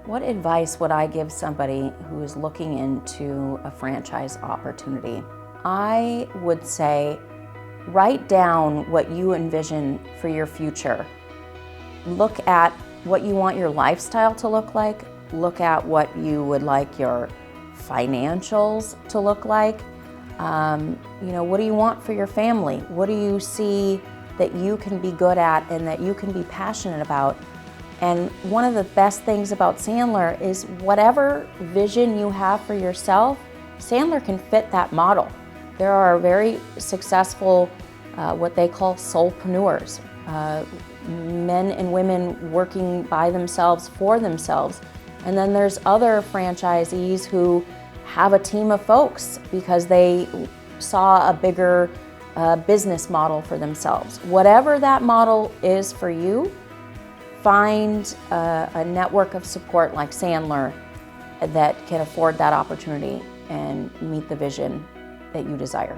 What advice would I give somebody who is looking into a franchise opportunity? I would say, write down what you envision for your future. Look at what you want your lifestyle to look like. Look at what you would like your financials to look like. What do you want for your family? What do you see that you can be good at and that you can be passionate about? And one of the best things about Sandler is whatever vision you have for yourself, Sandler can fit that model. There are very successful, what they call solopreneurs, men and women working by themselves for themselves. And then there's other franchisees who have a team of folks because they saw a bigger business model for themselves. Whatever that model is for you, find a network of support like Sandler that can afford that opportunity and meet the vision that you desire.